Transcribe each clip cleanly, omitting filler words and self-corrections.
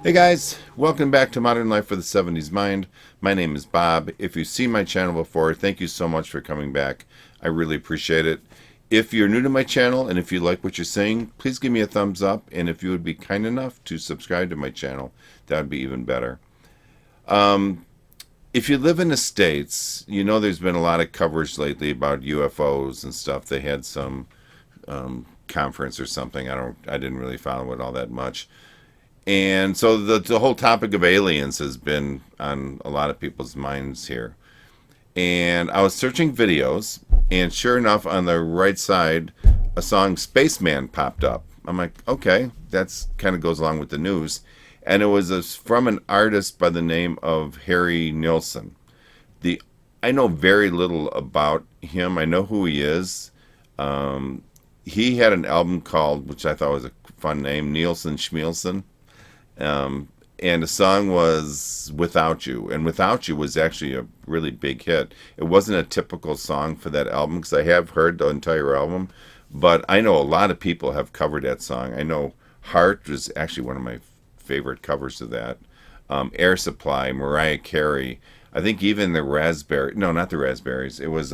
Hey guys, welcome back to Modern Life for the 70s Mind. My name is Bob. If you've seen my channel before, thank you so much for coming back. I really appreciate it. If you're new to my channel and if you like what you're seeing, please give me a thumbs up. And if you would be kind enough to subscribe to my channel, that would be even better. If you live in the States, you know there's been a lot of coverage lately about UFOs and stuff. They had some conference or something. I didn't really follow it all that much. And so the whole topic of aliens has been on a lot of people's minds here. And I was searching videos, and sure enough, on the right side, a song Spaceman popped up. I'm like, okay, that's kind of goes along with the news. And it was from an artist by the name of Harry Nilsson. I know very little about him. I know who he is. He had an album called, which I thought was a fun name, Nilsson Schmielson. And the song was Without You. And Without You was actually a really big hit. It wasn't a typical song for that album because I have heard the entire album. But I know a lot of people have covered that song. I know Heart was actually one of my favorite covers of that. Air Supply, Mariah Carey. I think even the Raspberry. No, not the Raspberries. It was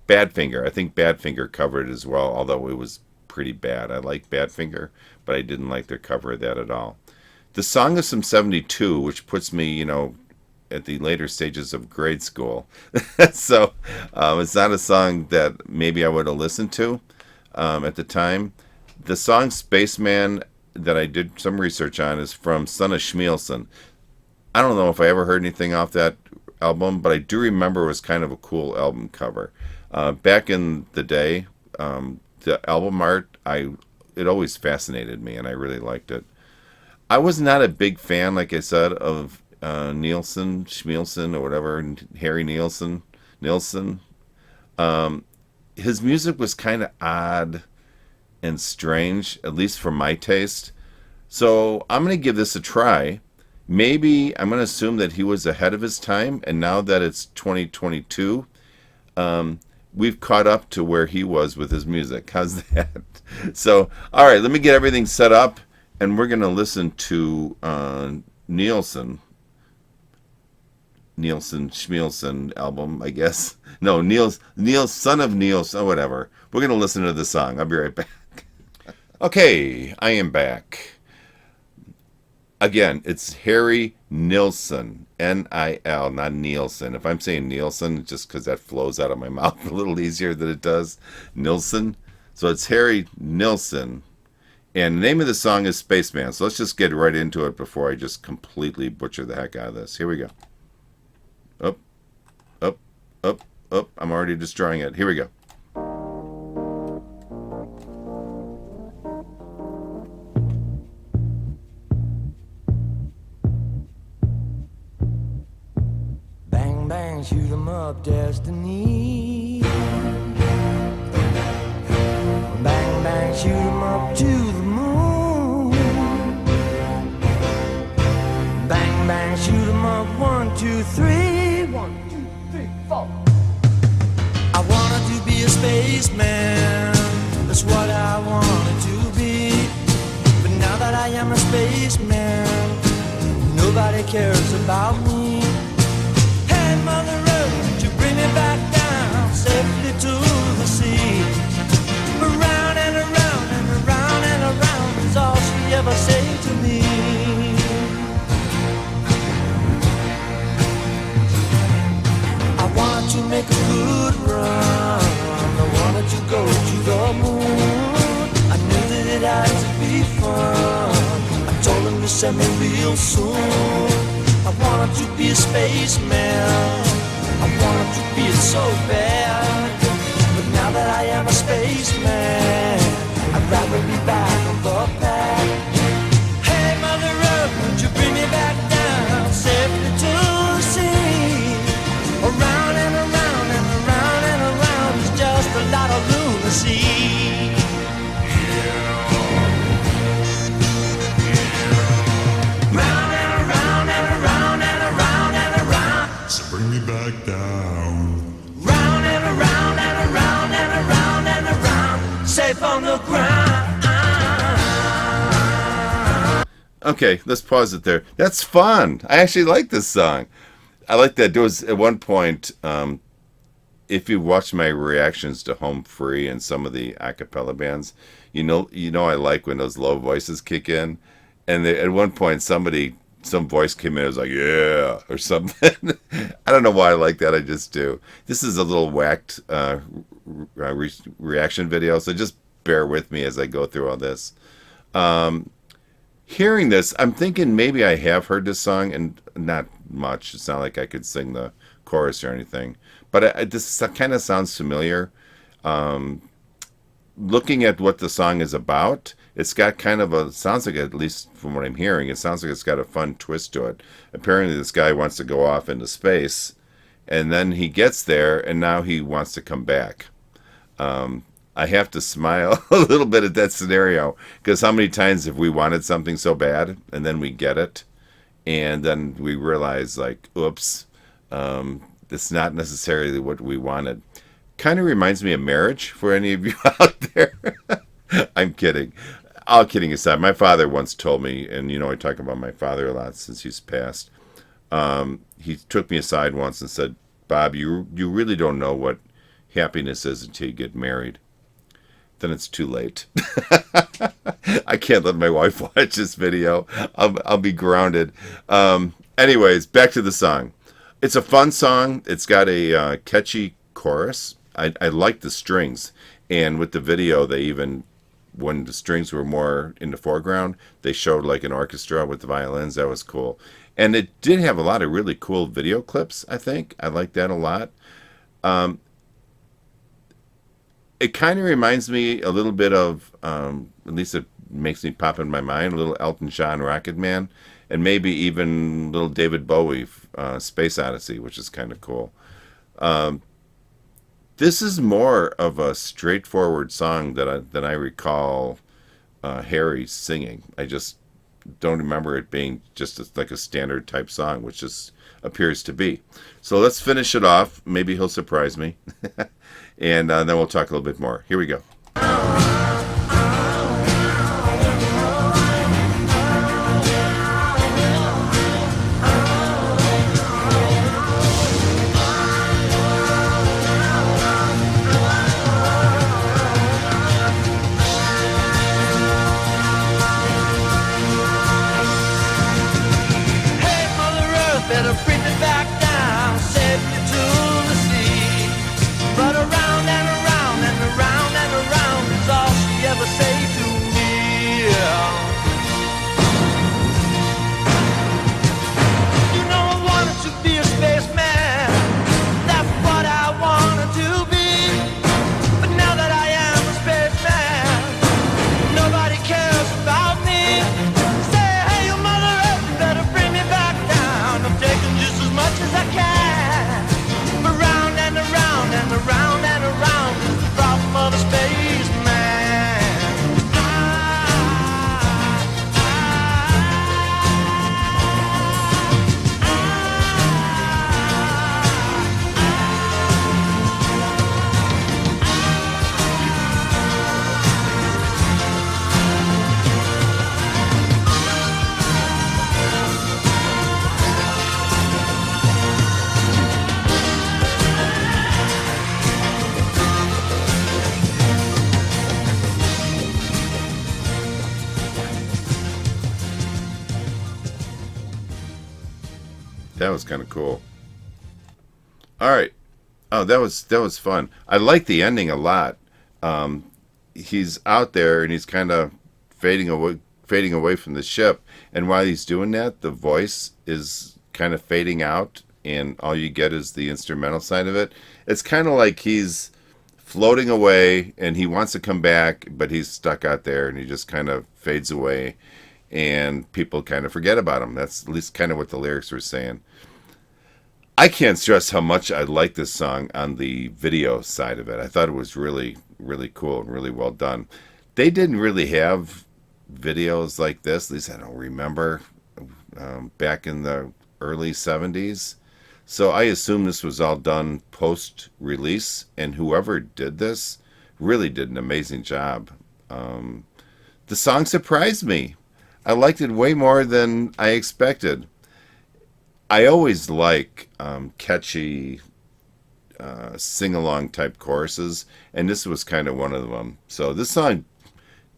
Badfinger. I think Badfinger covered it as well, although it was pretty bad. I like Badfinger, but I didn't like their cover of that at all. The song is from 72, which puts me, at the later stages of grade school. So it's not a song that maybe I would have listened to at the time. The song Spaceman that I did some research on is from Son of Schmielson. I don't know if I ever heard anything off that album, but I do remember it was kind of a cool album cover. Back in the day, the album art, it always fascinated me, and I really liked it. I was not a big fan, like I said, of Nilsson, Schmielson, or whatever, Harry Nilsson. His music was kind of odd and strange, at least for my taste. So I'm going to give this a try. Maybe I'm going to assume that he was ahead of his time, and now that it's 2022, we've caught up to where he was with his music. How's that? So, all right, let me get everything set up, and we're going to listen to Nilsson Schmielson album, I guess. No, Son of Nilsson, whatever. We're going to listen to the song. I'll be right back. Okay, I am back. Again, it's Harry Nilsson, Nil, not Nielsen. If I'm saying Nielsen, it's just because that flows out of my mouth a little easier than it does Nilsson. So it's Harry Nilsson, and the name of the song is Spaceman. So let's just get right into it before I just completely butcher the heck out of this. Here we go. Up, up, up, up. I'm already destroying it. Here we go. Shoot 'em up, destiny. Bang, bang, shoot 'em up to the moon. Bang, bang, shoot 'em up, 1, 2, 3. 1, 2, 3, 4. I wanted to be a spaceman. That's what I wanted to be. But now that I am a spaceman, nobody cares about me. Mother Earth, you bring me back down safely to the sea. Around and around and around and around is all she ever said to me. I wanted to make a good run. I wanted to go to the moon. I knew that it had to be fun. I told him to send me real soon. I wanted to be a spaceman. I wanted to be it so bad. But now that I am a spaceman, I'd rather be back on the pad. Hey, Mother Earth, would you bring me back down safely to the sea? Around and around and around and around is just a lot of lunacy. Bring me back down. Round and around and around and around and around, safe on the ground. Okay, let's pause it there. That's fun. I actually like this song. I like that. There was at one point, if you watch my reactions to Home Free and some of the a cappella bands, I like when those low voices kick in. And at one point, some voice came in. It was like, "Yeah," or something. I don't know why I like that. I just do. This is a little whacked reaction video, so just bear with me as I go through all this. Hearing this, I'm thinking maybe I have heard this song, and not much. It's not like I could sing the chorus or anything, but this kind of sounds familiar. Looking at what the song is about, it's got kind of sounds like, at least from what I'm hearing, it sounds like it's got a fun twist to it. Apparently, this guy wants to go off into space, and then he gets there, and now he wants to come back. I have to smile a little bit at that scenario, because how many times have we wanted something so bad, and then we get it, and then we realize, like, oops, it's not necessarily what we wanted. Kind of reminds me of marriage for any of you out there. I'm kidding. All kidding aside, my father once told me, and I talk about my father a lot since he's passed. He took me aside once and said, "Bob, you really don't know what happiness is until you get married. Then it's too late." I can't let my wife watch this video. I'll be grounded. Anyways, back to the song. It's a fun song. It's got a catchy chorus. I like the strings, and with the video, they even, when the strings were more in the foreground, they showed like an orchestra with the violins. That was cool, and it did have a lot of really cool video clips. I think I like that a lot. It kind of reminds me a little bit of, at least it makes me pop in my mind, a little Elton John, Rocket Man, and maybe even little David Bowie, Space Odyssey, which is kind of cool. This is more of a straightforward song that I recall Harry singing. I just don't remember it being just like a standard type song, which just appears to be. So let's finish it off. Maybe he'll surprise me. And then we'll talk a little bit more. Here we go. That was kind of cool. All right. Oh, that was fun. I like the ending a lot. He's out there and he's kind of fading away from the ship, and while he's doing that, the voice is kind of fading out, and all you get is the instrumental side of it. It's kind of like he's floating away and he wants to come back, but he's stuck out there and he just kind of fades away, and people kind of forget about him. That's at least kind of what the lyrics were saying. I can't stress how much I like this song on the video side of it. I thought it was really, really cool and really well done. They didn't really have videos like this, at least I don't remember, back in the early 70s. So I assume this was all done post-release, and whoever did this really did an amazing job. The song surprised me. I liked it way more than I expected. I always like catchy sing-along type choruses, and this was kind of one of them. So this song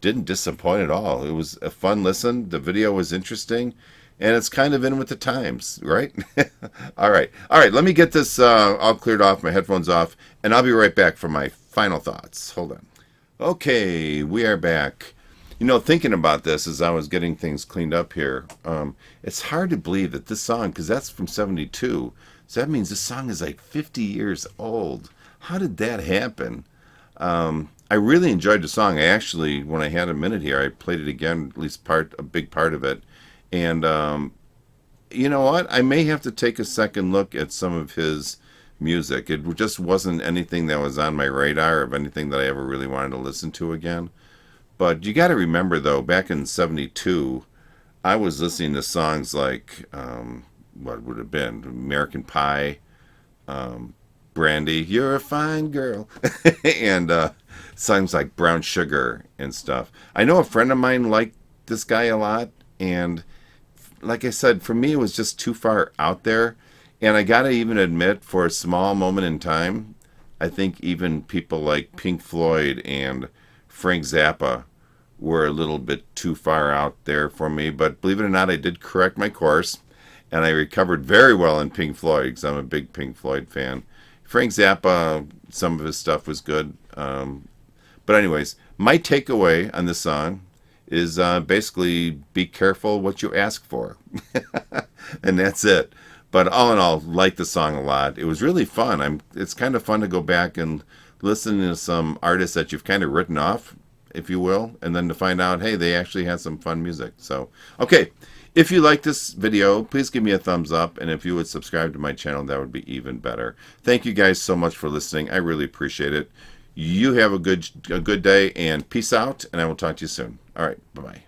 didn't disappoint at all. It was a fun listen. The video was interesting, and it's kind of in with the times, right? All right. All right, let me get this all cleared off, my headphones off, and I'll be right back for my final thoughts. Hold on. Okay, we are back. You know, thinking about this as I was getting things cleaned up here, it's hard to believe that this song, because that's from 72, so that means this song is like 50 years old. How did that happen? I really enjoyed the song. I actually, when I had a minute here, I played it again, at least a big part of it. And you know what? I may have to take a second look at some of his music. It just wasn't anything that was on my radar of anything that I ever really wanted to listen to again. But you got to remember, though, back in 72, I was listening to songs like, what would it have been? American Pie, Brandy, You're a Fine Girl, and songs like Brown Sugar and stuff. I know a friend of mine liked this guy a lot, and like I said, for me, it was just too far out there. And I got to even admit, for a small moment in time, I think even people like Pink Floyd and Frank Zappa were a little bit too far out there for me. But believe it or not, I did correct my course, and I recovered very well in Pink Floyd because I'm a big Pink Floyd fan. Frank Zappa, some of his stuff was good. But anyways, my takeaway on this song is basically be careful what you ask for. And that's it. But all in all, like the song a lot. It was really fun. It's kind of fun to go back and listen to some artists that you've kind of written off, if you will, and then to find out, hey, they actually had some fun music. So, okay, if you like this video, please give me a thumbs up, and if you would subscribe to my channel, that would be even better. Thank you guys so much for listening. I really appreciate it. You have a good day, and peace out, and I will talk to you soon. All right, bye-bye.